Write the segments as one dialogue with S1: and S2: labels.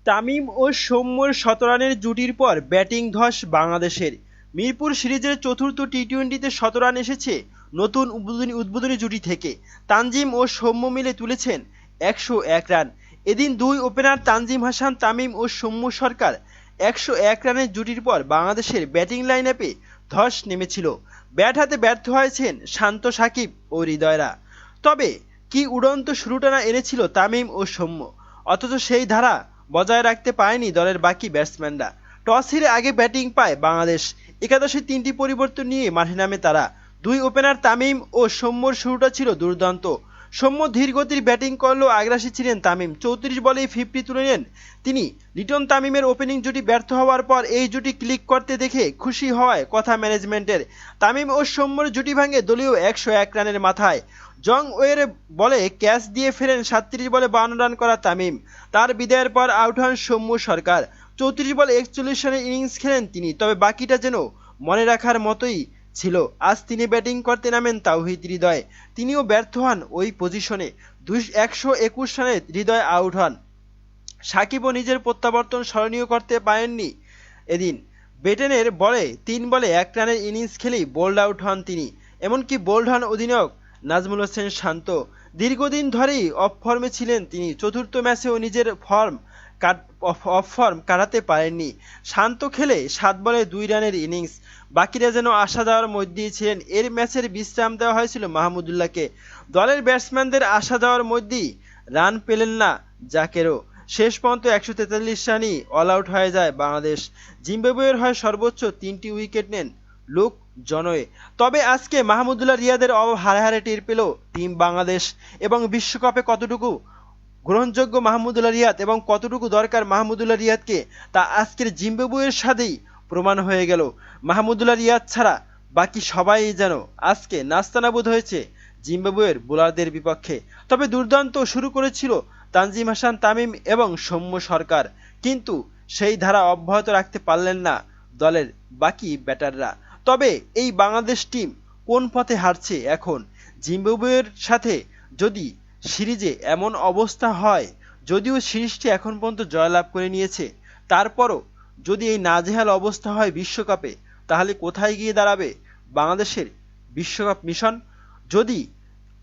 S1: তামিম ও সৌম্যর শতরানের জুটির পর ব্যাটিং ধস বাংলাদেশের। মিরপুর সিরিজের চতুর্থ টি-টোয়েন্টিতে শতরান এসেছে নতুন উদ্বোধনী জুটি থেকে। তানজিম ও সৌম্য মিলে তুলেছেন ১০১ রান। এদিন দুই ওপেনার তানজিম হাসান, তামিম ও সৌম্য সরকার ১০১ রানের জুটির পর বাংলাদেশের ব্যাটিং লাইন আপে ধস নেমেছিল। ব্যাট হাতে ব্যর্থ হয়েছেন শান্ত, সাকিব ও হৃদয়রা। তবে কি উড়ন্ত শুরুটা এনেছিল তামিম ও সৌম্য, অথচ সেই ধারা বজায় রাখতে পারেনি দলের বাকি ব্যাটসম্যানরা। টস হেরে আগে ব্যাটিং পায় বাংলাদেশ। একাদশে ৩টি পরিবর্তন নিয়ে মাঠে নামে তারা। দুই ওপেনার তামিম ও সৌম্যর শুরুটা ছিল দুর্দান্ত। সৌম্য ধীরগতির ব্যাটিং করলেও আগ্রাসী ছিলেন তামিম। ৩৪ বলেই 50 তুলে নেন তিনি। লিটন তামিমের ওপেনিং জুটি ব্যর্থ হওয়ার পর এই জুটি ক্লিক করতে দেখে খুশি হওয়ায় কথা ম্যানেজমেন্টের। তামিম ও সৌম্যর জুটি ভাঙে দলীয় ১০১ রানের মাথায়। জং ওয়ের বলে ক্যাচ দিয়ে ফেরেন ৩৭ বলে ৫২ রান করা তামিম। তার বিদায়ের পর আউট হন সৌম্য সরকার। ৩৪ বলে ৪১ রানের ইনিংস খেলেন তিনি। তবে বাকিটা যেন মনে রাখার মতোই ছিল। আজ তিনি ব্যাটিং করতে নামেন তাওহিদ হৃদয়। তিনিও ব্যর্থ হন ওই পজিশনে। ১২১ রানে হৃদয় আউট হন। সাকিবও নিজের প্রত্যাবর্তন স্মরণীয় করতে পারেননি এদিন। বেটেনের বলে ৩ বলে ১ রানের ইনিংস খেলেই বোল্ড আউট হন তিনি। এমনকি বোল্ড হন অধিনায়ক নাজমুল হোসেন শান্ত। দীর্ঘদিন ধরেই অফ ফর্মে ছিলেন তিনি। চতুর্থ ম্যাচেও নিজের অফ ফর্ম কাটাতে পারেননি। শান্ত খেলে ৭ বলে ২ রানের ইনিংস। বাকিরা যেন আসা যাওয়ার মধ্যেই ছিলেন। এর ম্যাচের বিশ্রাম দেওয়া হয়েছিল মাহমুদুল্লাহকে। দলের ব্যাটসম্যানদের আসা যাওয়ার মধ্যেই রান পেলেন না জাকেরও। শেষ পর্যন্ত ১৪৩ রানই অল আউট হয়ে যায় বাংলাদেশ। জিম্বাবুয়ের হয়ে সর্বোচ্চ ৩টি উইকেট নেন লুক জনওয়ে। তবে আজকে মাহমুদুল্লাহ রিয়াদের অভাব হারে হারে টের পেল টিম বাংলাদেশ। এবং বিশ্বকাপে কতটুকু গ্রহণযোগ্য মাহমুদুল্লাহ রিয়াদ এবং কতটুকু দরকার মাহমুদুল্লাহ রিয়াদকে, তা আজকের জিম্বাবুয়ের সাথেই প্রমাণ হয়ে গেল। মাহমুদুল্লাহ রিয়াদ ছাড়া বাকি সবাই যেন আজকে নাস্তানাবুদ হয়েছে জিম্বাবুয়ের বোলারদের বিপক্ষে। তবে দুর্দান্ত শুরু করেছিল তানজিম হাসান, তামিম এবং সৌম্য সরকার, কিন্তু সেই ধারা অব্যাহত রাখতে পারলেন না দলের বাকি ব্যাটাররা। তবে এই বাংলাদেশ টিম কোন পথে হারছে এখন? জিম্বাবুয়ের সাথে যদি সিরিজে এমন অবস্থা হয়, যদিও সিরিজটি এখন পর্যন্ত জয়লাভ করে নিয়েছে, তারপরও যদি এই নাজেহাল অবস্থা হয় বিশ্বকাপে, তাহলে কোথায় গিয়ে দাঁড়াবে বাংলাদেশের বিশ্বকাপ মিশন? যদি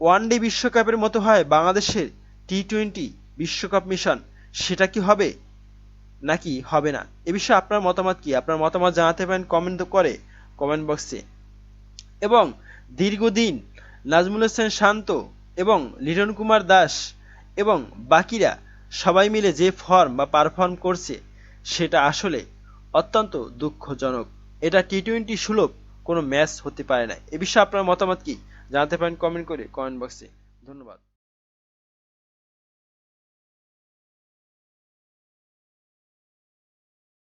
S1: ওয়ানডে বিশ্বকাপের মতো হয় বাংলাদেশের টি-20 বিশ্বকাপ মিশন, সেটা কি হবে নাকি হবে না? এ বিষয়ে আপনার মতামত কি? আপনার মতামত জানাতে পারেন কমেন্ট বক্সে। এবং দীর্ঘদিন নাজমুল হোসেন শান্ত এবং লিটন কুমার দাস এবং বাকিরা সবাই মিলে যে ফর্ম বা পারফর্ম করছে, সেটা আসলে অত্যন্ত দুঃখজনক। এটা টি-20 সুলভ কোনো ম্যাচ হতে পারে না। এ বিষয়ে আপনার মতামত কি? জানাতে পারেন কমেন্ট বক্সে। ধন্যবাদ।